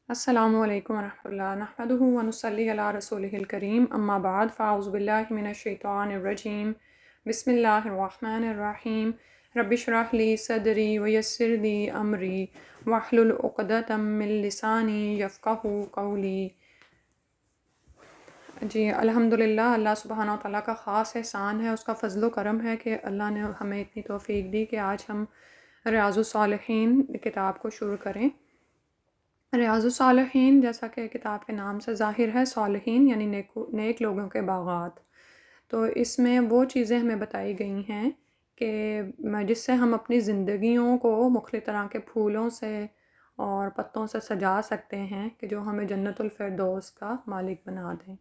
السلام علیکم ورحمۃ اللہ نحمدہ ونصلی علی رسولہ الکریم اما بعد فاعوذ باللہ من الشیطان الرجیم بسم اللہ الرحمن الرحیم رب اشرح لی صدری ویسر لی امری واحلل عقدۃ من لسانی یفقہوا قولی۔ جی الحمدللہ، اللہ سبحانہ و تعالیٰ کا خاص احسان ہے، اس کا فضل و کرم ہے کہ اللہ نے ہمیں اتنی توفیق دی کہ آج ہم ریاض الصالحین کتاب کو شروع کریں۔ ریاض الصالحین جیسا کہ کتاب کے نام سے ظاہر ہے، صالحین یعنی نیک لوگوں کے باغات۔ تو اس میں وہ چیزیں ہمیں بتائی گئی ہیں کہ جس سے ہم اپنی زندگیوں کو مختلف طرح کے پھولوں سے اور پتوں سے سجا سکتے ہیں کہ جو ہمیں جنت الفردوس کا مالک بنا دیں۔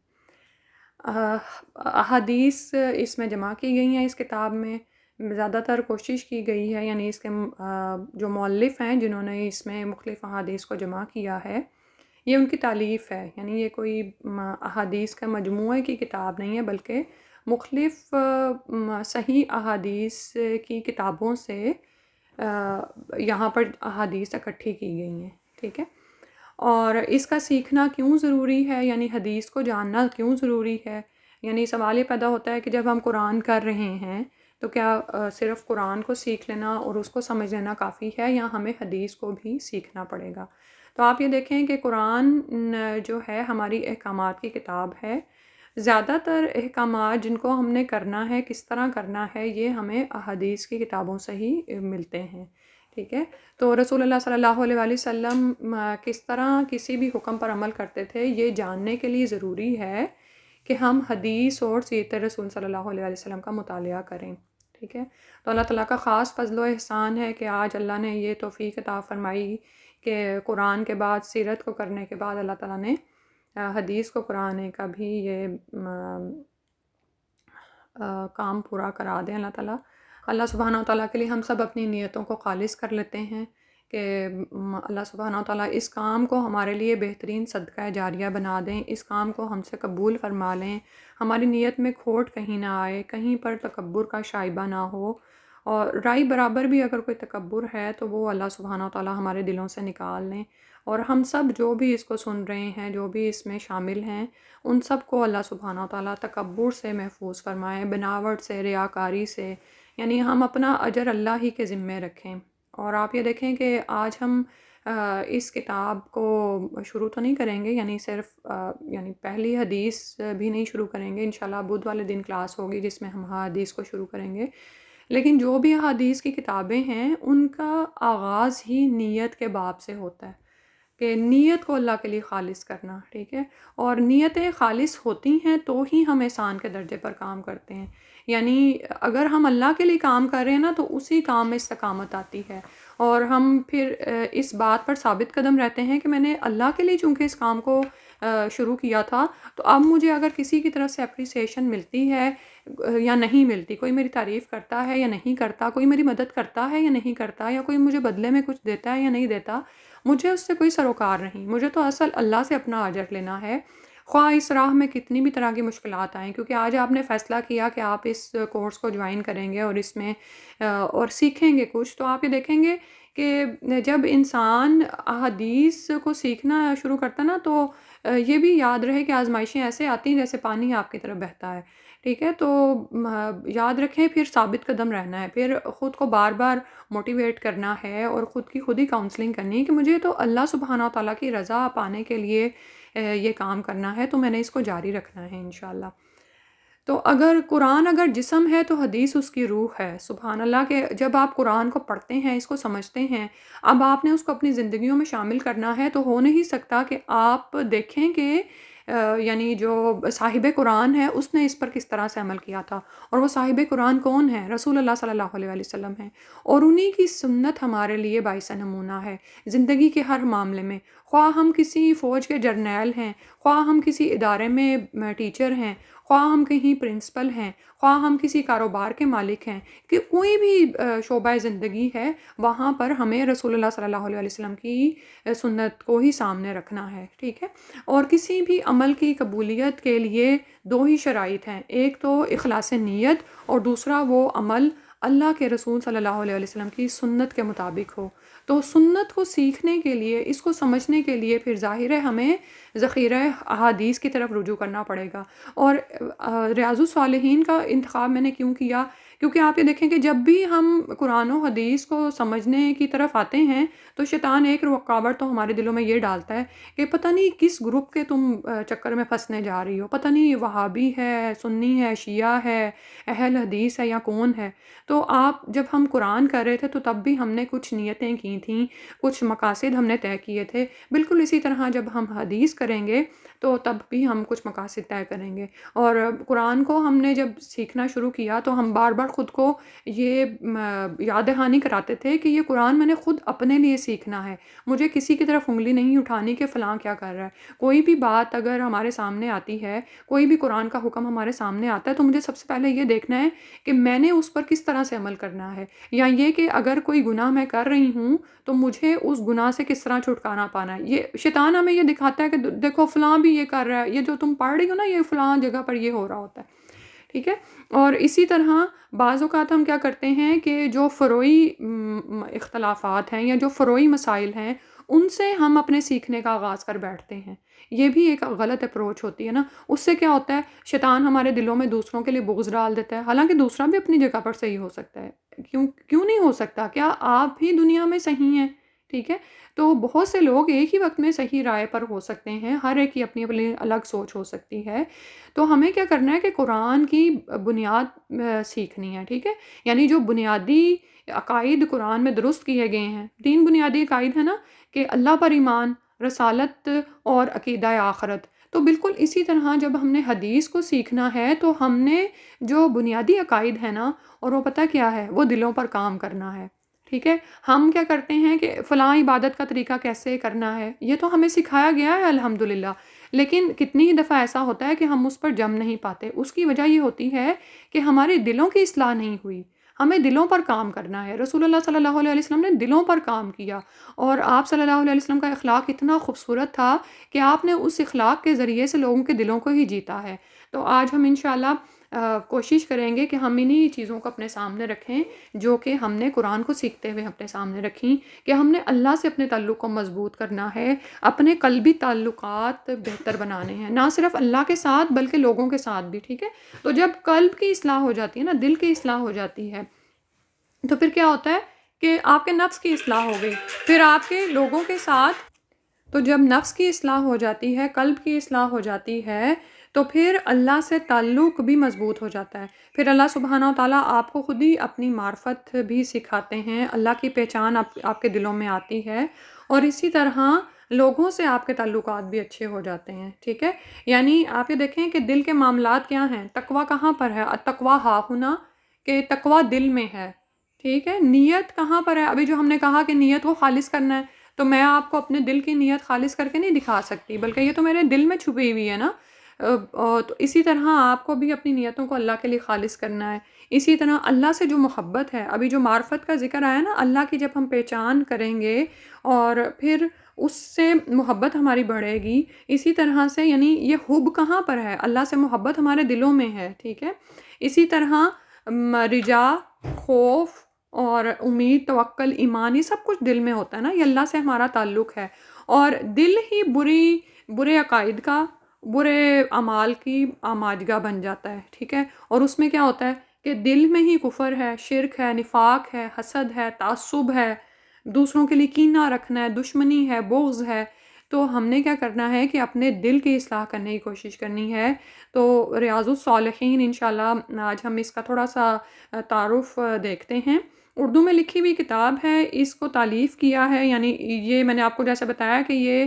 احادیث اس میں جمع کی گئی ہیں، اس کتاب میں زیادہ تر کوشش کی گئی ہے، یعنی اس کے جو مؤلف ہیں جنہوں نے اس میں مختلف احادیث کو جمع کیا ہے، یہ ان کی تالیف ہے، یعنی یہ کوئی احادیث کا مجموعے کی کتاب نہیں ہے، بلکہ مختلف صحیح احادیث کی کتابوں سے یہاں پر احادیث اکٹھی کی گئی ہیں، ٹھیک ہے۔ اور اس کا سیکھنا کیوں ضروری ہے، یعنی حدیث کو جاننا کیوں ضروری ہے، یعنی سوال یہ پیدا ہوتا ہے کہ جب ہم قرآن کر رہے ہیں تو کیا صرف قرآن کو سیکھ لینا اور اس کو سمجھ لینا کافی ہے، یا ہمیں حدیث کو بھی سیکھنا پڑے گا؟ تو آپ یہ دیکھیں کہ قرآن جو ہے ہماری احکامات کی کتاب ہے۔ زیادہ تر احکامات جن کو ہم نے کرنا ہے، کس طرح کرنا ہے، یہ ہمیں احادیث کی کتابوں سے ہی ملتے ہیں، ٹھیک ہے۔ تو رسول اللہ صلی اللہ علیہ وآلہ وسلم کس طرح کسی بھی حکم پر عمل کرتے تھے، یہ جاننے کے لیے ضروری ہے کہ ہم حدیث اور سیرت رسول صلی اللہ علیہ وآلہ وسلم کا مطالعہ کریں، ٹھیک ہے۔ تو اللہ تعالیٰ کا خاص فضل و احسان ہے کہ آج اللہ نے یہ توفیق عطا فرمائی کہ قرآن کے بعد، سیرت کو کرنے کے بعد، اللہ تعالیٰ نے حدیث کو قرآن کا بھی یہ کام پورا کرا دیں اللہ تعالیٰ۔ اللہ سبحانہ و تعالیٰ کے لیے ہم سب اپنی نیتوں کو خالص کر لیتے ہیں کہ اللہ سبحانہ و تعالیٰ اس کام کو ہمارے لیے بہترین صدقہ جاریہ بنا دیں، اس کام کو ہم سے قبول فرما لیں، ہماری نیت میں کھوٹ کہیں نہ آئے، کہیں پر تکبر کا شائبہ نہ ہو، اور رائی برابر بھی اگر کوئی تکبر ہے تو وہ اللہ سبحانہ و تعالیٰ ہمارے دلوں سے نکال لیں، اور ہم سب جو بھی اس کو سن رہے ہیں، جو بھی اس میں شامل ہیں، ان سب کو اللہ سبحانہ و تعالیٰ تکبر سے محفوظ فرمائیں، بناوٹ سے، ریاکاری سے، یعنی ہم اپنا اجر اللہ ہی کے ذمے رکھیں۔ اور آپ یہ دیکھیں کہ آج ہم اس کتاب کو شروع تو نہیں کریں گے، یعنی صرف یعنی پہلی حدیث بھی نہیں شروع کریں گے، انشاءاللہ بدھ والے دن کلاس ہوگی جس میں ہم حدیث کو شروع کریں گے، لیکن جو بھی حدیث کی کتابیں ہیں ان کا آغاز ہی نیت کے باب سے ہوتا ہے کہ نیت کو اللہ کے لیے خالص کرنا، ٹھیک ہے۔ اور نیتیں خالص ہوتی ہیں تو ہی ہم احسان کے درجے پر کام کرتے ہیں، یعنی اگر ہم اللہ کے لیے کام کر رہے ہیں نا تو اسی کام میں استقامت آتی ہے، اور ہم پھر اس بات پر ثابت قدم رہتے ہیں کہ میں نے اللہ کے لیے چونکہ اس کام کو شروع کیا تھا، تو اب مجھے اگر کسی کی طرف سے اپریسیشن ملتی ہے یا نہیں ملتی، کوئی میری تعریف کرتا ہے یا نہیں کرتا، کوئی میری مدد کرتا ہے یا نہیں کرتا، یا کوئی مجھے بدلے میں کچھ دیتا ہے یا نہیں دیتا، مجھے اس سے کوئی سروکار نہیں، مجھے تو اصل اللہ سے اپنا اجر لینا ہے، خواہ اس راہ میں کتنی بھی طرح کی مشکلات آئیں، کیونکہ آج آپ نے فیصلہ کیا کہ آپ اس کورس کو جوائن کریں گے اور اس میں اور سیکھیں گے کچھ، تو آپ یہ دیکھیں گے کہ جب انسان احادیث کو سیکھنا شروع کرتا نا تو یہ بھی یاد رہے کہ آزمائشیں ایسے آتی ہیں جیسے پانی آپ کی طرف بہتا ہے، ٹھیک ہے۔ تو یاد رکھیں، پھر ثابت قدم رہنا ہے، پھر خود کو بار بار موٹیویٹ کرنا ہے اور خود کی خود ہی کاؤنسلنگ کرنی ہے کہ مجھے تو اللہ سبحانہ و تعالیٰ کی رضا پانے کے لیے یہ کام کرنا ہے، تو میں نے اس کو جاری رکھنا ہے انشاءاللہ۔ تو قرآن اگر جسم ہے تو حدیث اس کی روح ہے، سبحان اللہ، کہ جب آپ قرآن کو پڑھتے ہیں، اس کو سمجھتے ہیں، اب آپ نے اس کو اپنی زندگیوں میں شامل کرنا ہے، تو ہو نہیں سکتا کہ آپ دیکھیں کہ یعنی جو صاحب قرآن ہے اس نے اس پر کس طرح سے عمل کیا تھا، اور وہ صاحب قرآن کون ہے؟ رسول اللہ صلی اللہ علیہ وآلہ وسلم ہیں، اور انہی کی سنت ہمارے لیے باعث نمونہ ہے زندگی کے ہر معاملے میں، خواہ ہم کسی فوج کے جرنیل ہیں، خواہ ہم کسی ادارے میں ٹیچر ہیں، خواہ ہم کہیں پرنسپل ہیں، خواہ ہم کسی کاروبار کے مالک ہیں، کہ کوئی بھی شعبہ زندگی ہے، وہاں پر ہمیں رسول اللہ صلی اللہ علیہ وسلم کی سنت کو ہی سامنے رکھنا ہے، ٹھیک ہے۔ اور کسی بھی عمل کی قبولیت کے لیے دو ہی شرائط ہیں، ایک تو اخلاص نیت، اور دوسرا وہ عمل اللہ کے رسول صلی اللہ علیہ وسلم کی سنت کے مطابق ہو. تو سنت کو سیکھنے کے لیے، اس کو سمجھنے کے لیے پھر ظاہر ہے ہمیں ذخیرہ احادیث کی طرف رجوع کرنا پڑے گا. اور ریاض الصالحین کا انتخاب میں نے کیوں کیا؟ کیونکہ آپ یہ دیکھیں کہ جب بھی ہم قرآن و حدیث کو سمجھنے کی طرف آتے ہیں تو شیطان ایک رکاوٹ تو ہمارے دلوں میں یہ ڈالتا ہے کہ پتہ نہیں کس گروپ کے تم چکر میں پھنسنے جا رہی ہو، پتہ نہیں یہ وہابی ہے، سنی ہے، شیعہ ہے، اہل حدیث ہے یا کون ہے. تو آپ جب ہم قرآن کر رہے تھے تو تب بھی ہم نے کچھ نیتیں کی تھیں، کچھ مقاصد ہم نے طے کیے تھے. بالکل اسی طرح جب ہم حدیث کریں گے تو تب بھی ہم کچھ مقاصد طے کریں گے. اور قرآن کو ہم نے جب سیکھنا شروع کیا تو ہم بار بار خود کو یہ یاد دہانی کراتے تھے کہ یہ قرآن میں نے خود اپنے لیے سیکھنا ہے، مجھے کسی کی طرف انگلی نہیں اٹھانی کہ فلاں کیا کر رہا ہے. کوئی بھی بات اگر ہمارے سامنے آتی ہے، کوئی بھی قرآن کا حکم ہمارے سامنے آتا ہے تو مجھے سب سے پہلے یہ دیکھنا ہے کہ میں نے اس پر کس طرح سے عمل کرنا ہے، یا یہ کہ اگر کوئی گناہ میں کر رہی ہوں تو مجھے اس گناہ سے کس طرح چھٹکارا پانا ہے. یہ شیطان ہمیں یہ دکھاتا ہے کہ دیکھو فلاں بھی یہ کر رہا ہے، یہ جو تم پڑھ رہی ہو نا یہ فلاں جگہ پر یہ ہو رہا ہوتا ہے. ٹھیک ہے. اور اسی طرح بعض اوقات ہم کیا کرتے ہیں کہ جو فروعی اختلافات ہیں یا جو فروعی مسائل ہیں ان سے ہم اپنے سیکھنے کا آغاز کر بیٹھتے ہیں. یہ بھی ایک غلط اپروچ ہوتی ہے نا. اس سے کیا ہوتا ہے، شیطان ہمارے دلوں میں دوسروں کے لیے بغض ڈال دیتا ہے، حالانکہ دوسرا بھی اپنی جگہ پر صحیح ہو سکتا ہے. کیوں نہیں ہو سکتا؟ کیا آپ بھی دنیا میں صحیح ہیں؟ ٹھیک ہے. تو بہت سے لوگ ایک ہی وقت میں صحیح رائے پر ہو سکتے ہیں، ہر ایک کی اپنی اپنی الگ سوچ ہو سکتی ہے. تو ہمیں کیا کرنا ہے کہ قرآن کی بنیاد سیکھنی ہے. ٹھیک ہے. یعنی جو بنیادی عقائد قرآن میں درست کیے گئے ہیں، 3 بنیادی عقائد ہیں نا، کہ اللہ پر ایمان، رسالت اور عقیدہ آخرت. تو بالکل اسی طرح جب ہم نے حدیث کو سیکھنا ہے تو ہم نے جو بنیادی عقائد ہے نا، اور وہ پتہ کیا ہے، وہ دلوں پر کام کرنا ہے. ٹھیک ہے. ہم کیا کرتے ہیں کہ فلاں عبادت کا طریقہ کیسے کرنا ہے، یہ تو ہمیں سکھایا گیا ہے الحمدللہ، لیکن کتنی ہی دفعہ ایسا ہوتا ہے کہ ہم اس پر جم نہیں پاتے. اس کی وجہ یہ ہوتی ہے کہ ہمارے دلوں کی اصلاح نہیں ہوئی. ہمیں دلوں پر کام کرنا ہے. رسول اللہ صلی اللہ علیہ وسلم نے دلوں پر کام کیا، اور آپ صلی اللہ علیہ وسلم کا اخلاق اتنا خوبصورت تھا کہ آپ نے اس اخلاق کے ذریعے سے لوگوں کے دلوں کو ہی جیتا ہے. تو آج ہم انشاءاللہ کوشش کریں گے کہ ہم انہی چیزوں کو اپنے سامنے رکھیں جو کہ ہم نے قرآن کو سیکھتے ہوئے اپنے سامنے رکھیں، کہ ہم نے اللہ سے اپنے تعلق کو مضبوط کرنا ہے، اپنے قلبی تعلقات بہتر بنانے ہیں، نہ صرف اللہ کے ساتھ بلکہ لوگوں کے ساتھ بھی. ٹھیک ہے. تو جب قلب کی اصلاح ہو جاتی ہے نا، دل کی اصلاح ہو جاتی ہے، تو پھر کیا ہوتا ہے کہ آپ کے نفس کی اصلاح ہو گئی، پھر آپ کے لوگوں کے ساتھ. تو جب نفس کی اصلاح ہو جاتی ہے، قلب کی اصلاح ہو جاتی ہے، تو پھر اللہ سے تعلق بھی مضبوط ہو جاتا ہے. پھر اللہ سبحانہ و تعالیٰ آپ کو خود ہی اپنی معرفت بھی سکھاتے ہیں، اللہ کی پہچان آپ کے دلوں میں آتی ہے، اور اسی طرح لوگوں سے آپ کے تعلقات بھی اچھے ہو جاتے ہیں. ٹھیک ہے. یعنی آپ یہ دیکھیں کہ دل کے معاملات کیا ہیں. تقویٰ کہاں پر ہے؟ التقویٰ ہاہنا، کہ تقویٰ دل میں ہے. ٹھیک ہے. نیت کہاں پر ہے؟ ابھی جو ہم نے کہا کہ نیت کو خالص کرنا ہے، تو میں آپ کو اپنے دل کی نیت خالص کر کے نہیں دکھا سکتی، بلکہ یہ تو میرے دل میں چھپی ہوئی ہے نا. تو اسی طرح آپ کو بھی اپنی نیتوں کو اللہ کے لیے خالص کرنا ہے. اسی طرح اللہ سے جو محبت ہے، ابھی جو معرفت کا ذکر آیا نا، اللہ کی جب ہم پہچان کریں گے اور پھر اس سے محبت ہماری بڑھے گی. اسی طرح سے یعنی یہ حب کہاں پر ہے؟ اللہ سے محبت ہمارے دلوں میں ہے. ٹھیک ہے. اسی طرح رجا، خوف اور امید، توکل، ایمان، یہ سب کچھ دل میں ہوتا ہے نا، یہ اللہ سے ہمارا تعلق ہے. اور دل ہی برے عقائد کا، برے اعمال کی آماجگاہ بن جاتا ہے. ٹھیک ہے. اور اس میں کیا ہوتا ہے کہ دل میں ہی کفر ہے، شرک ہے، نفاق ہے، حسد ہے، تعصب ہے، دوسروں کے لیے کینہ رکھنا ہے، دشمنی ہے، بغض ہے. تو ہم نے کیا کرنا ہے کہ اپنے دل کی اصلاح کرنے کی کوشش کرنی ہے. تو ریاض الصالحین انشاءاللہ آج ہم اس کا تھوڑا سا تعارف دیکھتے ہیں. اردو میں لکھی ہوئی کتاب ہے، اس کو تالیف کیا ہے، یعنی یہ میں نے آپ کو جیسے بتایا کہ یہ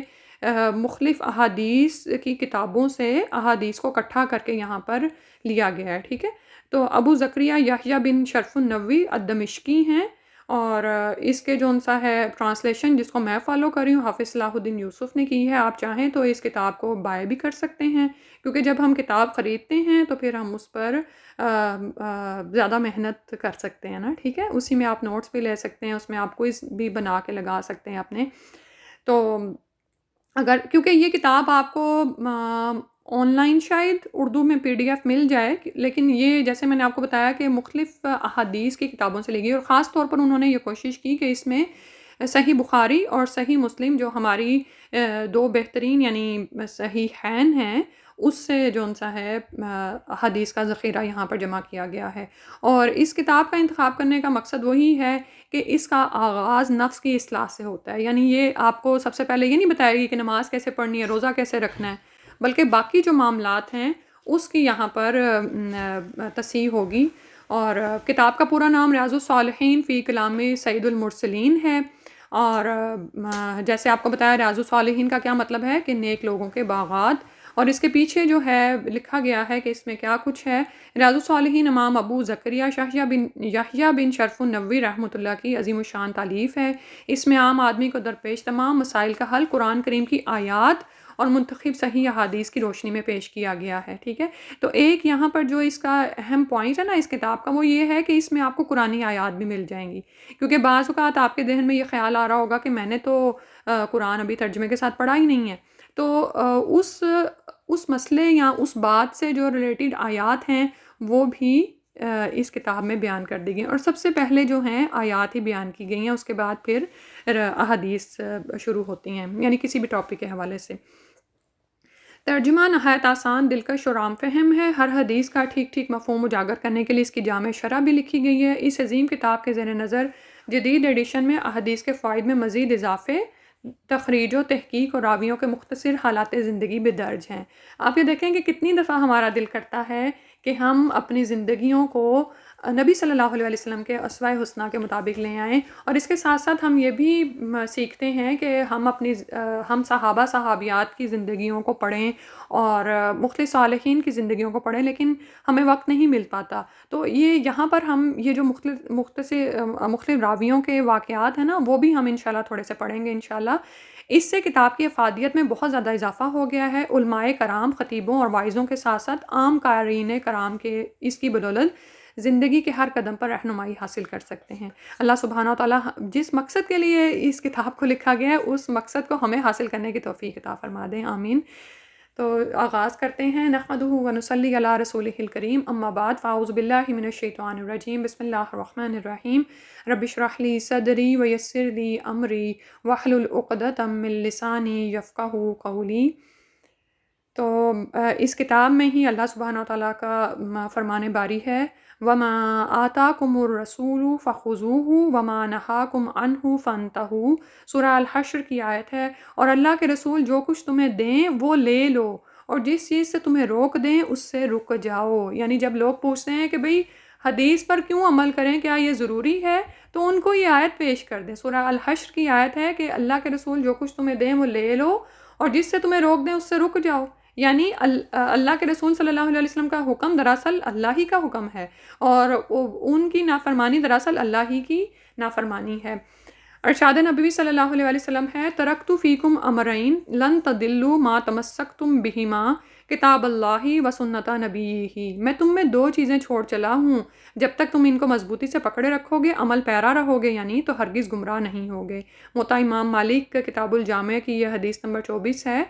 مختلف احادیث کی کتابوں سے احادیث کو اکٹھا کر کے یہاں پر لیا گیا ہے. ٹھیک ہے. تو ابو زکریا یحییٰ بن شرف النووی الدمشقی ہیں، اور اس کے جو ان سا ہے ٹرانسلیشن جس کو میں فالو کر رہی ہوں، حافظ صلاح الدین یوسف نے کی ہے. آپ چاہیں تو اس کتاب کو بائی بھی کر سکتے ہیں، کیونکہ جب ہم کتاب خریدتے ہیں تو پھر ہم اس پر زیادہ محنت کر سکتے ہیں نا. ٹھیک ہے. اسی میں آپ نوٹس بھی لے سکتے ہیں، اس میں آپ کوئز بھی بنا کے لگا سکتے ہیں اپنے. تو اگر کیونکہ یہ کتاب آپ کو آن لائن شاید اردو میں PDF مل جائے، لیکن یہ جیسے میں نے آپ کو بتایا کہ مختلف احادیث کی کتابوں سے لی گئی، اور خاص طور پر انہوں نے یہ کوشش کی کہ اس میں صحیح بخاری اور صحیح مسلم جو ہماری دو بہترین یعنی صحیحین ہیں، اس سے جو ان سا ہے حدیث کا ذخیرہ یہاں پر جمع کیا گیا ہے۔ اور اس کتاب کا انتخاب کرنے کا مقصد وہی ہے کہ اس کا آغاز نفس کی اصلاح سے ہوتا ہے، یعنی یہ آپ کو سب سے پہلے یہ نہیں بتائے گی کہ نماز کیسے پڑھنی ہے، روزہ کیسے رکھنا ہے، بلکہ باقی جو معاملات ہیں اس کی یہاں پر تصحیح ہوگی۔ اور کتاب کا پورا نام ریاض الصالحین فی کلام سید المرسلین ہے، اور جیسے آپ کو بتایا ریاض الصالحین کا کیا مطلب ہے کہ نیک لوگوں کے باغات، اور اس کے پیچھے جو ہے لکھا گیا ہے کہ اس میں کیا کچھ ہے۔ ریاض الصالحین امام ابو زکریا یحییٰ بن شرف النووی رحمۃ اللہ کی عظیم الشان تالیف ہے۔ اس میں عام آدمی کو درپیش تمام مسائل کا حل قرآن کریم کی آیات اور منتخب صحیح احادیث کی روشنی میں پیش کیا گیا ہے، ٹھیک ہے۔ تو ایک یہاں پر جو اس کا اہم پوائنٹ ہے نا اس کتاب کا، وہ یہ ہے کہ اس میں آپ کو قرآنی آیات بھی مل جائیں گی، کیونکہ بعض اوقات آپ کے ذہن میں یہ خیال آ رہا ہوگا کہ میں نے تو قرآن ابھی ترجمے کے ساتھ پڑھا ہی نہیں ہے، تو اس مسئلے یا اس بات سے جو ریلیٹڈ آیات ہیں وہ بھی اس کتاب میں بیان کر دی گئی، اور سب سے پہلے جو ہیں آیات ہی بیان کی گئی ہیں، اس کے بعد پھر احادیث شروع ہوتی ہیں، یعنی کسی بھی ٹاپک کے حوالے سے۔ ترجمہ نہایت آسان، دلکش اور عام فہم ہے۔ ہر حدیث کا ٹھیک ٹھیک مفہوم اجاگر کرنے کے لیے اس کی جامع شرح بھی لکھی گئی ہے۔ اس عظیم کتاب کے زیر نظر جدید ایڈیشن میں احادیث کے فوائد میں مزید اضافے، تخریج و تحقیق اور راویوں کے مختصر حالات زندگی بھی درج ہیں۔ آپ یہ دیکھیں کہ کتنی دفعہ ہمارا دل کرتا ہے کہ ہم اپنی زندگیوں کو نبی صلی اللہ علیہ وسلم کے اسوہ حسنہ کے مطابق لے آئیں، اور اس کے ساتھ ساتھ ہم یہ بھی سیکھتے ہیں کہ ہم صحابہ صحابیات کی زندگیوں کو پڑھیں اور مختلف صالحین کی زندگیوں کو پڑھیں، لیکن ہمیں وقت نہیں مل پاتا۔ تو یہاں پر ہم یہ جو مختلف راویوں کے واقعات ہیں نا، وہ بھی ہم انشاءاللہ تھوڑے سے پڑھیں گے انشاءاللہ۔ اس سے کتاب کی افادیت میں بہت زیادہ اضافہ ہو گیا ہے۔ علماء کرام، خطیبوں اور واعظوں کے ساتھ ساتھ عام قارئین کرام کے اس کی بدولت زندگی کے ہر قدم پر رہنمائی حاصل کر سکتے ہیں۔ اللہ سبحانہ وتعالیٰ جس مقصد کے لیے اس کتاب کو لکھا گیا ہے اس مقصد کو ہمیں حاصل کرنے کی توفیق عطا فرما دیں، آمین۔ تو آغاز کرتے ہیں۔ نحمدہ ونصلی علی رسولہ الکریم، اما بعد، فاعوذ باللہ من الشیطان الرجیم، بسم اللہ الرحمن الرحیم۔ رب اشرح لی صدری ویسر لی امری واحلل عقدۃ من لسانی یفقہوا قولی۔ تو اس کتاب میں ہی اللہ سبحانہ وتعالیٰ کا فرمان باری ہے، وَمَا آتَاكُمُ الرَّسُولُ فَخُذُوهُ وَمَا نَهَاكُمْ عَنْهُ فَانْتَهُوا۔ سورہ الحشر کی آیت ہے، اور اللہ کے رسول جو کچھ تمہیں دیں وہ لے لو، اور جس چیز سے تمہیں روک دیں اس سے رک جاؤ۔ یعنی جب لوگ پوچھتے ہیں کہ بھئی حدیث پر کیوں عمل کریں، کیا یہ ضروری ہے، تو ان کو یہ آیت پیش کر دیں۔ سورہ الحشر کی آیت ہے کہ اللہ کے رسول جو کچھ تمہیں دیں وہ لے لو، اور جس سے تمہیں روک دیں اس سے رک جاؤ۔ یعنی اللہ کے رسول صلی اللہ علیہ وسلم کا حکم دراصل اللہ ہی کا حکم ہے، اور ان کی نافرمانی دراصل اللہ ہی کی نافرمانی ہے۔ ارشاد نبوی صلی اللہ علیہ وسلم ہے، ترکت فیکم امرین لن تضلوا ما تمسکتم بہما، کتاب اللہ و سنت نبیہ۔ میں تم میں دو چیزیں چھوڑ چلا ہوں، جب تک تم ان کو مضبوطی سے پکڑے رکھو گے، عمل پیرا رہو گے، یعنی تو ہرگز گمراہ نہیں ہوگے۔ موطا امام مالک کتاب الجامع کی یہ حدیث نمبر 24 ہے۔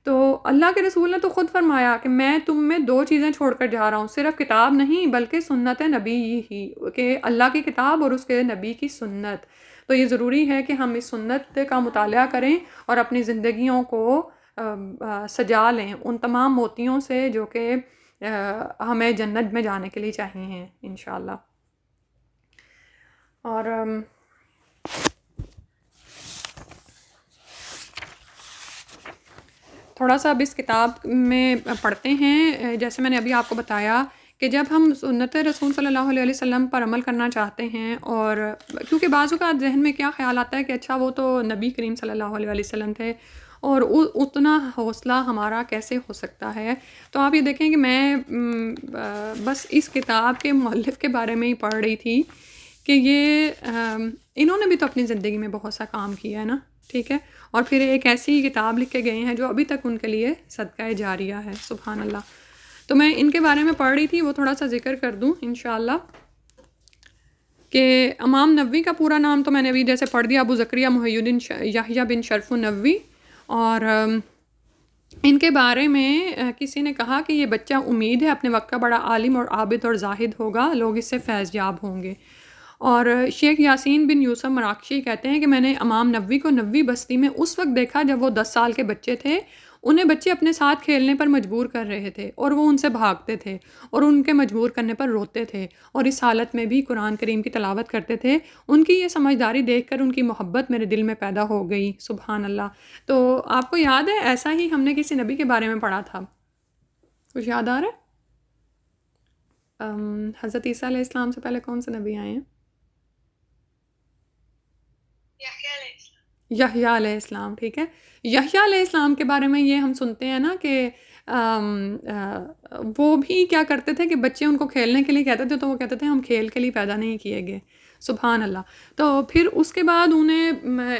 تو اللہ کے رسول نے تو خود فرمایا کہ میں تم میں دو چیزیں چھوڑ کر جا رہا ہوں، صرف کتاب نہیں بلکہ سنت نبی ہی، کہ اللہ کی کتاب اور اس کے نبی کی سنت۔ تو یہ ضروری ہے کہ ہم اس سنت کا مطالعہ کریں اور اپنی زندگیوں کو سجا لیں ان تمام موتیوں سے جو کہ ہمیں جنت میں جانے کے لیے چاہیے انشاءاللہ۔ اور تھوڑا سا اب اس کتاب میں پڑھتے ہیں۔ جیسے میں نے ابھی آپ کو بتایا کہ جب ہم سنت رسول صلی اللہ علیہ وسلم پر عمل کرنا چاہتے ہیں، اور کیونکہ بعض اوقات ذہن میں کیا خیال آتا ہے کہ اچھا وہ تو نبی کریم صلی اللہ علیہ وسلم تھے، اور اتنا حوصلہ ہمارا کیسے ہو سکتا ہے۔ تو آپ یہ دیکھیں کہ میں بس اس کتاب کے مؤلف کے بارے میں ہی پڑھ رہی تھی کہ یہ انہوں نے بھی تو اپنی زندگی میں بہت سا کام کیا ہے نا، ٹھیک ہے، اور پھر ایک ایسی کتاب لکھ کے گئے ہیں جو ابھی تک ان کے لیے صدقہ جاریہ ہے، سبحان اللہ۔ تو میں ان کے بارے میں پڑھ رہی تھی، وہ تھوڑا سا ذکر کر دوں انشاءاللہ، کہ امام نووی کا پورا نام تو میں نے ابھی جیسے پڑھ دیا، ابو زکریا محی الدین یحییٰ بن شرف النووی، اور ان کے بارے میں کسی نے کہا کہ یہ بچہ امید ہے اپنے وقت کا بڑا عالم اور عابد اور زاہد ہوگا، لوگ اس سے فیض یاب ہوں گے۔ اور شیخ یاسین بن یوسف مراکشی کہتے ہیں کہ میں نے امام نووی کو نووی بستی میں اس وقت دیکھا جب وہ 10 سال کے بچے تھے، انہیں بچے اپنے ساتھ کھیلنے پر مجبور کر رہے تھے اور وہ ان سے بھاگتے تھے اور ان کے مجبور کرنے پر روتے تھے، اور اس حالت میں بھی قرآن کریم کی تلاوت کرتے تھے۔ ان کی یہ سمجھداری دیکھ کر ان کی محبت میرے دل میں پیدا ہو گئی، سبحان اللہ۔ تو آپ کو یاد ہے ایسا ہی ہم نے کسی نبی کے بارے میں پڑھا تھا، کچھ یاد آ رہا ہے؟ حضرت عیسیٰ علیہ السلام سے پہلے کون سے نبی آئے ہیں؟ یحییٰ علیہ السلام، ٹھیک ہے۔ یحییٰ علیہ السلام کے بارے میں یہ ہم سنتے ہیں نا کہ وہ بھی کیا کرتے تھے کہ بچے ان کو کھیلنے کے لیے کہتے تھے تو وہ کہتے تھے ہم کھیل کے لیے پیدا نہیں کیے گئے، سبحان اللہ۔ تو پھر اس کے بعد انہیں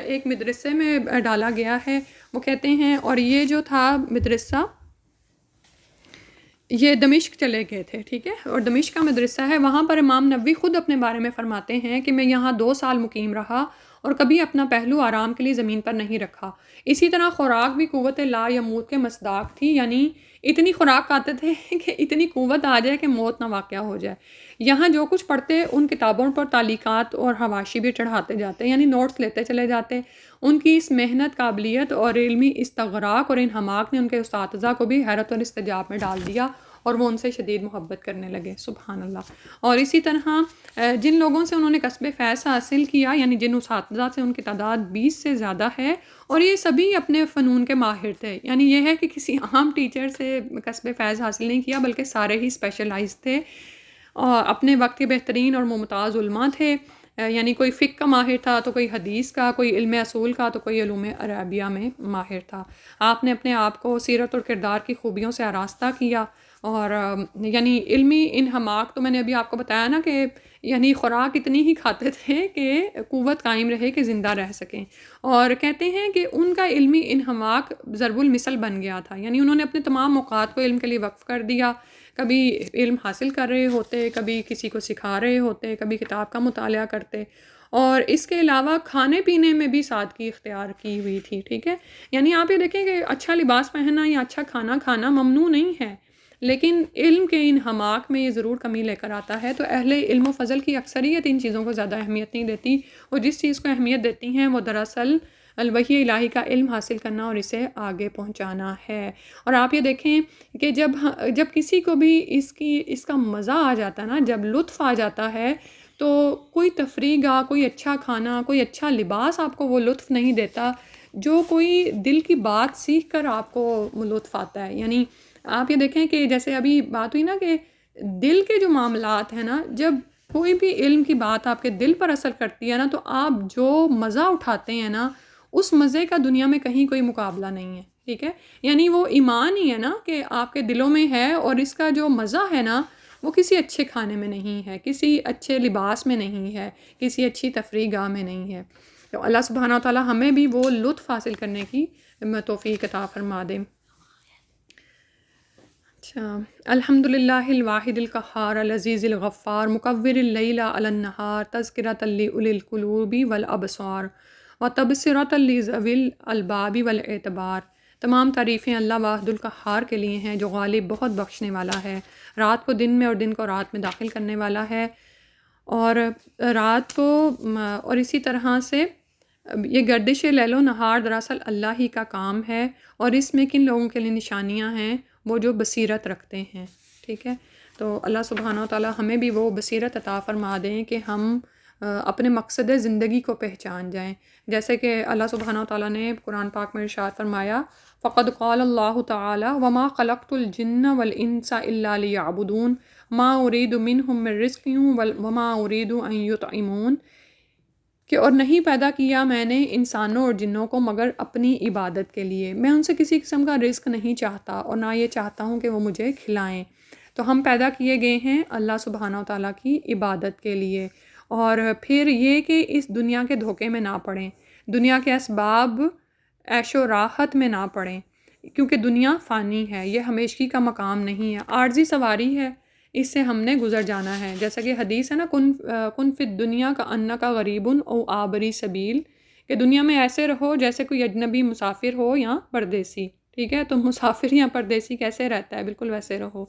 ایک مدرسے میں ڈالا گیا ہے، وہ کہتے ہیں، اور یہ جو تھا مدرسہ یہ دمشق چلے گئے تھے، ٹھیک ہے، اور دمشق کا مدرسہ ہے، وہاں پر امام نووی خود اپنے بارے میں فرماتے ہیں کہ میں یہاں 2 سال مقیم رہا اور کبھی اپنا پہلو آرام کے لیے زمین پر نہیں رکھا۔ اسی طرح خوراک بھی قوت لا یموت کے مصداق تھی، یعنی اتنی خوراک کھاتے تھے کہ اتنی قوت آ جائے کہ موت نہ واقع ہو جائے۔ یہاں جو کچھ پڑھتے ان کتابوں پر تعلیقات اور حواشی بھی چڑھاتے جاتے، یعنی نوٹس لیتے چلے جاتے۔ ان کی اس محنت، قابلیت اور علمی استغراق اور انہماک نے ان کے اساتذہ کو بھی حیرت اور استعجاب میں ڈال دیا اور وہ ان سے شدید محبت کرنے لگے، سبحان اللہ۔ اور اسی طرح جن لوگوں سے انہوں نے کسب فیض حاصل کیا، یعنی جن اساتذہ سے ان کی تعداد 20 سے زیادہ ہے، اور یہ سبھی اپنے فنون کے ماہر تھے، یعنی یہ ہے کہ کسی عام ٹیچر سے کسب فیض حاصل نہیں کیا بلکہ سارے ہی اسپیشلائز تھے، اور اپنے وقت کے بہترین اور ممتاز علماء تھے، یعنی کوئی فقہ کا ماہر تھا تو کوئی حدیث کا، کوئی علم اصول کا تو کوئی علوم عربیہ میں ماہر تھا۔ آپ نے اپنے آپ کو سیرت اور کردار کی خوبیوں سے آراستہ کیا، اور یعنی علمی انہماک تو میں نے ابھی آپ کو بتایا نا کہ یعنی خوراک اتنی ہی کھاتے تھے کہ قوت قائم رہے کہ زندہ رہ سکیں، اور کہتے ہیں کہ ان کا علمی انہماک ضرب المثل بن گیا تھا، یعنی انہوں نے اپنے تمام اوقات کو علم کے لیے وقف کر دیا، کبھی علم حاصل کر رہے ہوتے، کبھی کسی کو سکھا رہے ہوتے، کبھی کتاب کا مطالعہ کرتے، اور اس کے علاوہ کھانے پینے میں بھی سادگی اختیار کی ہوئی تھی، ٹھیک ہے۔ یعنی آپ یہ دیکھیں کہ اچھا لباس پہننا یا اچھا کھانا کھانا ممنوع نہیں ہے، لیکن علم کے انہماک میں یہ ضرور کمی لے کر آتا ہے۔ تو اہل علم و فضل کی اکثریت ان چیزوں کو زیادہ اہمیت نہیں دیتی، اور جس چیز کو اہمیت دیتی ہیں وہ دراصل الوحی الہی کا علم حاصل کرنا اور اسے آگے پہنچانا ہے۔ اور آپ یہ دیکھیں کہ جب کسی کو بھی اس کا مزہ آ جاتا ہے نا، جب لطف آ جاتا ہے، تو کوئی تفریح گاہ، کوئی اچھا کھانا، کوئی اچھا لباس آپ کو وہ لطف نہیں دیتا جو کوئی دل کی بات سیکھ کر آپ کو لطف آتا ہے۔ یعنی آپ یہ دیکھیں کہ جیسے ابھی بات ہوئی نا کہ دل کے جو معاملات ہیں نا، جب کوئی بھی علم کی بات آپ کے دل پر اثر کرتی ہے نا، تو آپ جو مزہ اٹھاتے ہیں نا، اس مزے کا دنیا میں کہیں کوئی مقابلہ نہیں ہے، ٹھیک ہے۔ یعنی وہ ایمان ہی ہے نا کہ آپ کے دلوں میں ہے، اور اس کا جو مزہ ہے نا وہ کسی اچھے کھانے میں نہیں ہے، کسی اچھے لباس میں نہیں ہے، کسی اچھی تفریح گاہ میں نہیں ہے۔ تو اللہ سبحانہ و تعالی ہمیں بھی وہ لطف حاصل کرنے کی توفیق عطا فرما دے۔ اچھا، الحمد للہ الواحد القہار العزیز الغفار مکور اللیل علی النہار تذکرۃ لأولی القلوب والابصار وتبصرۃ لذوی الالباب والاعتبار۔ تمام تعریفیں اللہ واحد القہار کے لیے ہیں جو غالب، بہت بخشنے والا ہے، رات کو دن میں اور دن کو رات میں داخل کرنے والا ہے، اور رات کو اور اسی طرح سے یہ گردش لیل و نہار دراصل اللہ ہی کا کام ہے، اور اس میں کن لوگوں کے لیے نشانیاں ہیں، وہ جو بصیرت رکھتے ہیں، ٹھیک ہے۔ تو اللہ سبحانہ و تعالی ہمیں بھی وہ بصیرت عطا فرما دیں کہ ہم اپنے مقصد زندگی کو پہچان جائیں، جیسے کہ اللہ سبحانہ و تعالیٰ نے قرآن پاک میں ارشاد فرمایا، فقد قال اللہ تعالی وما خلقت الجن والانس الا لیعبدون ما اريد منهم من رزق وما اريد ان يطعمون، کہ اور نہیں پیدا کیا میں نے انسانوں اور جنوں کو مگر اپنی عبادت کے لیے، میں ان سے کسی قسم کا رزق نہیں چاہتا اور نہ یہ چاہتا ہوں کہ وہ مجھے کھلائیں۔ تو ہم پیدا کیے گئے ہیں اللہ سبحانہ و تعالیٰ کی عبادت کے لیے، اور پھر یہ کہ اس دنیا کے دھوکے میں نہ پڑیں، دنیا کے اسباب عیش و راحت میں نہ پڑیں، کیونکہ دنیا فانی ہے، یہ ہمیشگی کا مقام نہیں ہے، عارضی سواری ہے، اس سے ہم نے گزر جانا ہے۔ جیسا کہ حدیث ہے نا، کن فی الدنیا کا انکا غریب او عابری سبیل، کہ دنیا میں ایسے رہو جیسے کوئی اجنبی مسافر ہو یا پردیسی، ٹھیک ہے، تو مسافر یا پردیسی کیسے رہتا ہے، بالکل ویسے رہو۔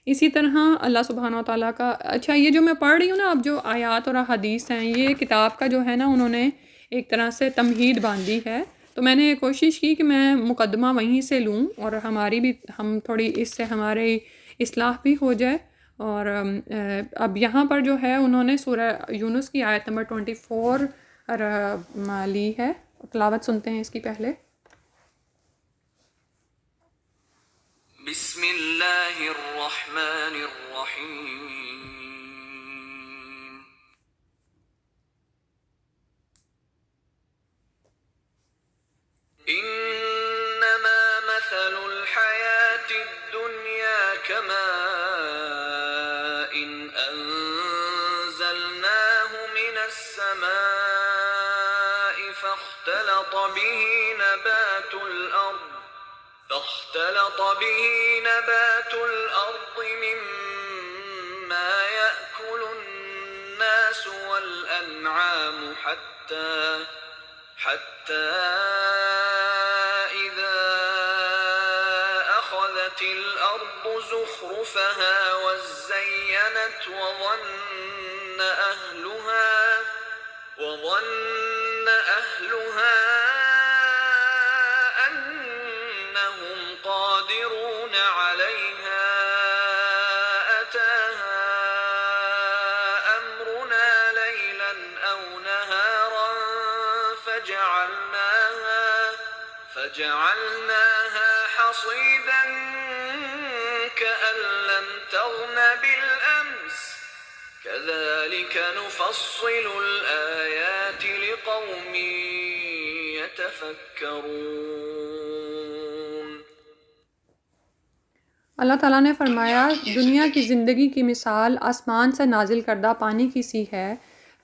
اسی طرح اللہ سبحانہ و تعالیٰ کا، اچھا یہ جو میں پڑھ رہی ہوں نا اب جو آیات اور حدیث ہیں، یہ کتاب کا جو ہے نا انہوں نے ایک طرح سے تمہید باندھی ہے، تو میں نے کوشش کی کہ میں مقدمہ وہیں سے لوں اور ہماری بھی ہم تھوڑی اس سے ہماری اصلاح بھی ہو جائے۔ اور اب یہاں پر جو ہے انہوں نے سورہ یونس کی آیت نمبر 24 لی ہے، تلاوت سنتے ہیں اس کی پہلے۔ بسم اللہ الرحمن الرحیم انما مثل الحیاة الدنیا كماء انزلناه من السماء فاختلط به نبات الأرض مما يأكل الناس والأنعام حتى إذا أخذت الأرض زخرفها وزينت وظن أهلها أنهم قادرون عليها أتاها أمرنا ليلا أو نهارا فجعلناها حصيدا كأن لم تغن بالأمس كذلك نفصل الآيات لقوم يتفكرون۔ اللہ تعالیٰ نے فرمایا دنیا کی زندگی کی مثال آسمان سے نازل کردہ پانی کی سی ہے،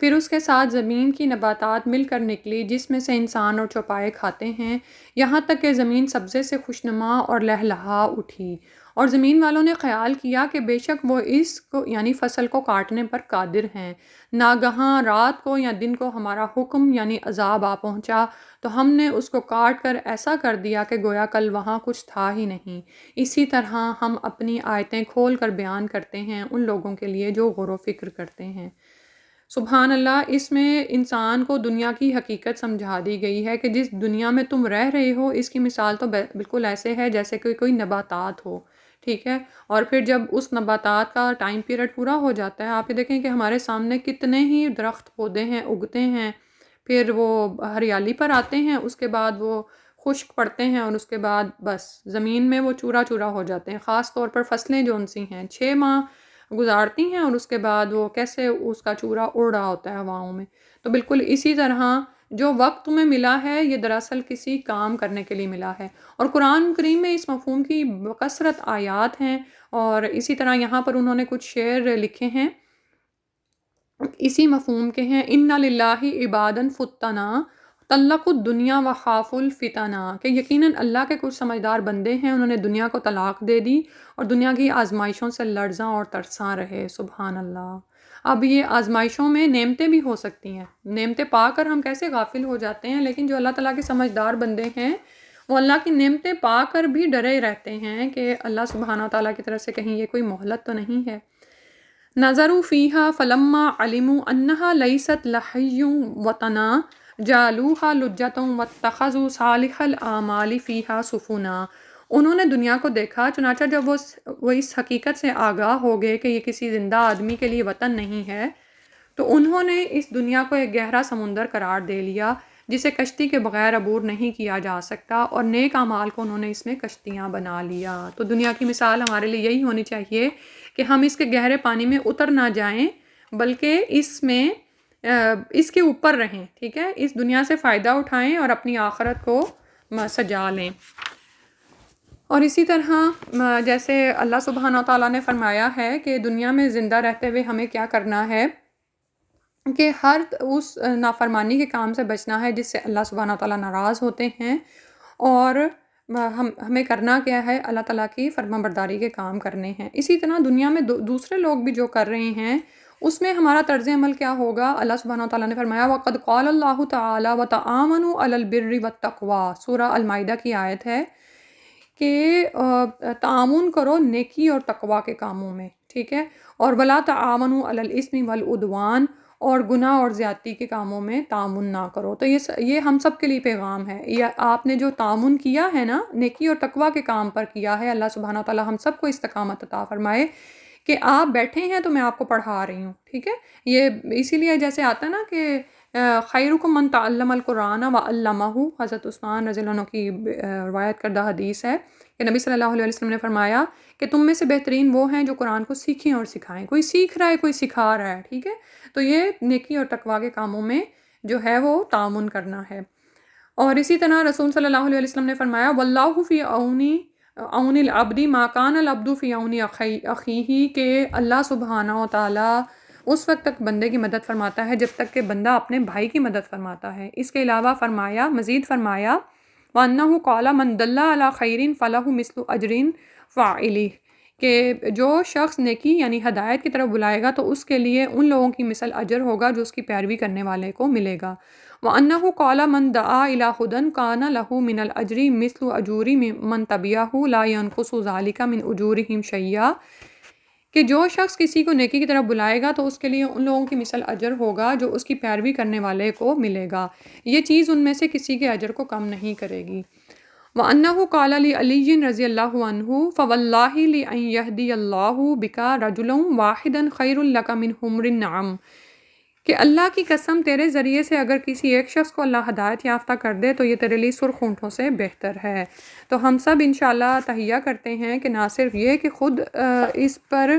پھر اس کے ساتھ زمین کی نباتات مل کر نکلی جس میں سے انسان اور چوپائے کھاتے ہیں، یہاں تک کہ زمین سبزے سے خوشنما اور لہلہا اٹھی، اور زمین والوں نے خیال کیا کہ بے شک وہ اس کو یعنی فصل کو کاٹنے پر قادر ہیں۔ ناگہاں رات کو یا دن کو ہمارا حکم یعنی عذاب آ پہنچا تو ہم نے اس کو کاٹ کر ایسا کر دیا کہ گویا کل وہاں کچھ تھا ہی نہیں۔ اسی طرح ہم اپنی آیتیں کھول کر بیان کرتے ہیں ان لوگوں کے لیے جو غور و فکر کرتے ہیں۔ سبحان اللہ، اس میں انسان کو دنیا کی حقیقت سمجھا دی گئی ہے کہ جس دنیا میں تم رہ رہے ہو اس کی مثال تو بالکل ایسے ہے جیسے کہ کوئی نباتات ہو، ٹھیک ہے؟ اور پھر جب اس نباتات کا ٹائم پیریڈ پورا ہو جاتا ہے، آپ یہ دیکھیں کہ ہمارے سامنے کتنے ہی درخت پودے ہیں اگتے ہیں، پھر وہ ہریالی پر آتے ہیں، اس کے بعد وہ خشک پڑتے ہیں اور اس کے بعد بس زمین میں وہ چورا چورا ہو جاتے ہیں۔ خاص طور پر فصلیں جو سی ہیں 6 ماہ گزارتی ہیں اور اس کے بعد وہ کیسے اس کا چورا اڑ رہا ہوتا ہے ہواؤں میں۔ تو بالکل اسی طرح جو وقت تمہیں ملا ہے یہ دراصل کسی کام کرنے کے لیے ملا ہے، اور قرآن کریم میں اس مفہوم کی کثرت آیات ہیں، اور اسی طرح یہاں پر انہوں نے کچھ شعر لکھے ہیں اسی مفہوم کے ہیں۔ اِنَّ لِلَّهِ عِبَادًا فُتَّنَا طَلَّقُوا الدُّنْيَا وَخَافُوا الْفِتَنَا، کہ یقیناً اللہ کے کچھ سمجھدار بندے ہیں، انہوں نے دنیا کو طلاق دے دی اور دنیا کی آزمائشوں سے لرزاں اور ترساں رہے۔ سبحان اللہ۔ اب یہ آزمائشوں میں نعمتیں بھی ہو سکتی ہیں، نعمتیں پا کر ہم کیسے غافل ہو جاتے ہیں، لیکن جو اللہ تعالیٰ کے سمجھدار بندے ہیں وہ اللہ کی نعمتیں پا کر بھی ڈرے رہتے ہیں کہ اللہ سبحانہ تعالیٰ کی طرف سے کہیں یہ کوئی مہلت تو نہیں ہے۔ نظروا فیہا فلما علموا انہا لیست لحی وطنا جعلوہا لجتا واتخذوا صالح الاعمال فیہا سفنا، انہوں نے دنیا کو دیکھا، چنانچہ جب وہ اس حقیقت سے آگاہ ہو گئے کہ یہ کسی زندہ آدمی کے لیے وطن نہیں ہے تو انہوں نے اس دنیا کو ایک گہرا سمندر قرار دے لیا جسے کشتی کے بغیر عبور نہیں کیا جا سکتا، اور نیک اعمال کو انہوں نے اس میں کشتیاں بنا لیا۔ تو دنیا کی مثال ہمارے لیے یہی ہونی چاہیے کہ ہم اس کے گہرے پانی میں اتر نہ جائیں بلکہ اس میں اس کے اوپر رہیں، ٹھیک ہے؟ اس دنیا سے فائدہ اٹھائیں اور اپنی آخرت کو سجا لیں۔ اور اسی طرح جیسے اللہ سبحانہ تعالیٰ نے فرمایا ہے کہ دنیا میں زندہ رہتے ہوئے ہمیں کیا کرنا ہے کہ ہر اس نافرمانی کے کام سے بچنا ہے جس سے اللہ سبحانہ تعالیٰ ناراض ہوتے ہیں، اور ہمیں کرنا کیا ہے، اللہ تعالیٰ کی فرما برداری کے کام کرنے ہیں۔ اسی طرح دنیا میں دوسرے لوگ بھی جو کر رہے ہیں اس میں ہمارا طرز عمل کیا ہوگا۔ اللہ سبحانہ تعالیٰ نے فرمایا وَقَدْ قَالَ اللَّهُ تَعَالَى وَتَعَاوَنُوا عَلَى الْبِرِّ وَالتَّقْوَى، سورہ المائدہ کی آیت ہے کہ تعاون کرو نیکی اور تقوی کے کاموں میں، ٹھیک ہے، اور ولا تعاونوا علی الاثم والعدوان، اور گناہ اور زیادتی کے کاموں میں تعاون نہ کرو۔ تو یہ ہم سب کے لیے پیغام ہے، یہ آپ نے جو تعاون کیا ہے نا نیکی اور تقوی کے کام پر کیا ہے، اللہ سبحانہ و تعالیٰ ہم سب کو استقامت عطا فرمائے کہ آپ بیٹھے ہیں تو میں آپ کو پڑھا رہی ہوں، ٹھیک ہے۔ یہ اسی لیے جیسے آتا ہے نا کہ خیرکم من تعلم القرآن وعلمہ، حضرت عثمان رضی اللہ عنہ کی روایت کردہ حدیث ہے کہ نبی صلی اللہ علیہ وسلم نے فرمایا کہ تم میں سے بہترین وہ ہیں جو قرآن کو سیکھیں اور سکھائیں۔ کوئی سیکھ رہا ہے، کوئی سکھا رہا ہے، ٹھیک ہے۔ تو یہ نیکی اور تقوی کے کاموں میں جو ہے وہ تعاون کرنا ہے۔ اور اسی طرح رسول صلی اللہ علیہ وسلم نے فرمایا واللہ فی عون العبد ما کان العبد فی عون اخیہ، کہ اللہ سبحانہ و تعالیٰ اس وقت تک بندے کی مدد فرماتا ہے جب تک کہ بندہ اپنے بھائی کی مدد فرماتا ہے۔ اس کے علاوہ مزید فرمایا وَأَنَّهُ قَالَ مَنْ دَلَّ عَلَى خَيْرٍ فَلَهُ مِثْلُ أَجْرٍ فَاعِلِهِ، کہ جو شخص نیکی یعنی ہدایت کی طرف بلائے گا تو اس کے لیے ان لوگوں کی مثل اجر ہوگا جو اس کی پیروی کرنے والے کو ملے گا۔ وَأَنَّهُ قَالَ مَنْ دَعَا إِلَى هُدًى كَانَ لَهُ مِنَ الْأَجْرِ مِثْلُ أُجُورِ مَنْ تَبِعَهُ لَا يَنْقُصُ ذَلِكَ مِنْ أُجُورِهِمْ شَيْئًا، کہ جو شخص کسی کو نیکی کی طرف بلائے گا تو اس کے لیے ان لوگوں کی مثل اجر ہوگا جو اس کی پیروی کرنے والے کو ملے گا، یہ چیز ان میں سے کسی کے اجر کو کم نہیں کرے گی۔ وَأَنَّهُ قَالَ لِعَلِيٍّ رضی اللہ عنہ فَوَاللَّهِ لِأَن يَهْدِيَ اللَّهُ بِكَ رَجُلًا وَاحِدًا خَيْرٌ لَكَ مِنْ حُمْرِ النَّعَمِ، کہ اللہ کی قسم تیرے ذریعے سے اگر کسی ایک شخص کو اللہ ہدایت یافتہ کر دے تو یہ تیرے لیے سرخ اونٹوں سے بہتر ہے۔ تو ہم سب انشاءاللہ تہیہ کرتے ہیں کہ نہ صرف یہ کہ خود اس پر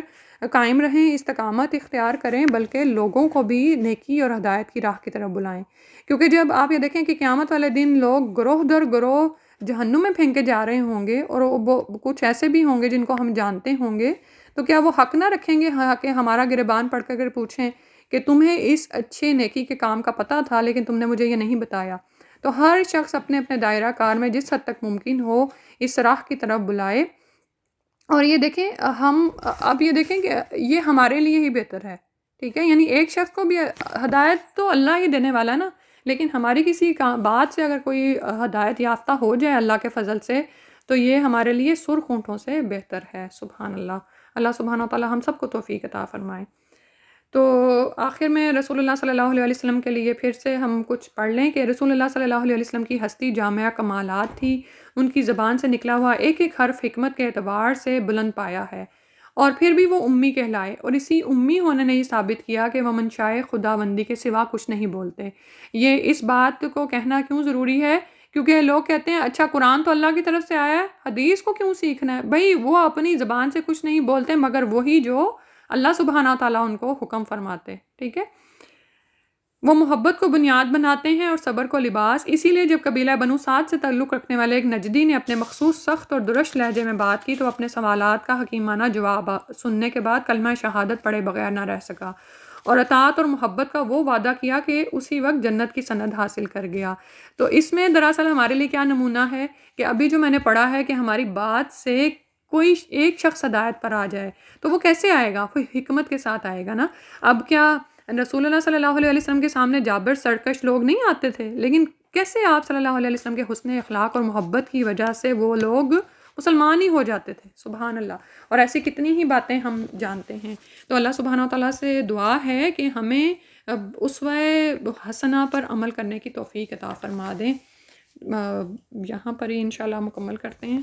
قائم رہیں، استقامت اختیار کریں، بلکہ لوگوں کو بھی نیکی اور ہدایت کی راہ کی طرف بلائیں، کیونکہ جب آپ یہ دیکھیں کہ قیامت والے دن لوگ گروہ در گروہ جہنم میں پھینکے جا رہے ہوں گے، اور وہ کچھ ایسے بھی ہوں گے جن کو ہم جانتے ہوں گے، تو کیا وہ حق نہ رکھیں گے کہ ہمارا گریبان پڑھ کر پوچھیں کہ تمہیں اس اچھے نیکی کے کام کا پتہ تھا لیکن تم نے مجھے یہ نہیں بتایا؟ تو ہر شخص اپنے اپنے دائرہ کار میں جس حد تک ممکن ہو اس راہ کی طرف بلائے۔ اور یہ دیکھیں اب یہ دیکھیں کہ یہ ہمارے لیے ہی بہتر ہے، ٹھیک ہے، یعنی ایک شخص کو بھی ہدایت تو اللہ ہی دینے والا ہے نا، لیکن ہماری کسی بات سے اگر کوئی ہدایت یافتہ ہو جائے اللہ کے فضل سے تو یہ ہمارے لیے سرخ اونٹوں سے بہتر ہے۔ سبحان اللہ، اللہ سبحانہ و تعالیٰ ہم سب کو توفیق عطا فرمائے۔ تو آخر میں رسول اللہ صلی اللہ علیہ وسلم کے لیے پھر سے ہم کچھ پڑھ لیں کہ رسول اللہ صلی اللہ علیہ وسلم کی ہستی جامعہ کمالات تھی، ان کی زبان سے نکلا ہوا ایک ایک حرف حکمت کے اعتبار سے بلند پایا ہے، اور پھر بھی وہ امی کہلائے، اور اسی امی ہونے نے یہ ثابت کیا کہ وہ منشائے خداوندی کے سوا کچھ نہیں بولتے۔ یہ اس بات کو کہنا کیوں ضروری ہے؟ کیونکہ لوگ کہتے ہیں اچھا قرآن تو اللہ کی طرف سے آیا ہے، حدیث کو کیوں سیکھنا ہے؟ بھائی وہ اپنی زبان سے کچھ نہیں بولتے مگر وہی جو اللہ سبحانہ تعالیٰ ان کو حکم فرماتے، ٹھیک ہے۔ وہ محبت کو بنیاد بناتے ہیں اور صبر کو لباس، اسی لیے جب قبیلہ بنو سعد سے تعلق رکھنے والے ایک نجدی نے اپنے مخصوص سخت اور درست لہجے میں بات کی تو اپنے سوالات کا حکیمانہ جواب سننے کے بعد کلمہ شہادت پڑھے بغیر نہ رہ سکا، اور اطاعت اور محبت کا وہ وعدہ کیا کہ اسی وقت جنت کی سند حاصل کر گیا۔ تو اس میں دراصل ہمارے لیے کیا نمونہ ہے کہ ابھی جو میں نے پڑھا ہے کہ ہماری بات سے کوئی ایک شخص ہدایت پر آ جائے تو وہ کیسے آئے گا؟ کوئی حکمت کے ساتھ آئے گا نا۔ اب کیا رسول اللہ صلی اللہ علیہ وسلم کے سامنے جابر سرکش لوگ نہیں آتے تھے، لیکن کیسے آپ صلی اللہ علیہ وسلم کے حسن اخلاق اور محبت کی وجہ سے وہ لوگ مسلمان ہی ہو جاتے تھے، سبحان اللہ۔ اور ایسی کتنی ہی باتیں ہم جانتے ہیں۔ تو اللہ سبحانہ وتعالیٰ سے دعا ہے کہ ہمیں اسوہ حسنہ پر عمل کرنے کی توفیق عطا فرما دیں۔ یہاں پر ہی انشاءاللہ مکمل کرتے ہیں۔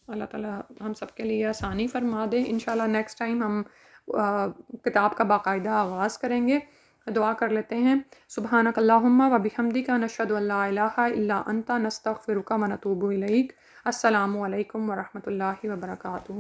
اللہ تعالیٰ ہم سب کے لیے آسانی فرما دے۔ انشاءاللہ نیکسٹ ٹائم ہم کتاب کا باقاعدہ آغاز کریں گے۔ دعا کر لیتے ہیں۔ سبحانک اللہم و بحمدک نشہد ان لا الہ الا انت نستغفرک و نتوب الیک۔ السلام علیکم ورحمۃ اللہ وبرکاتہ۔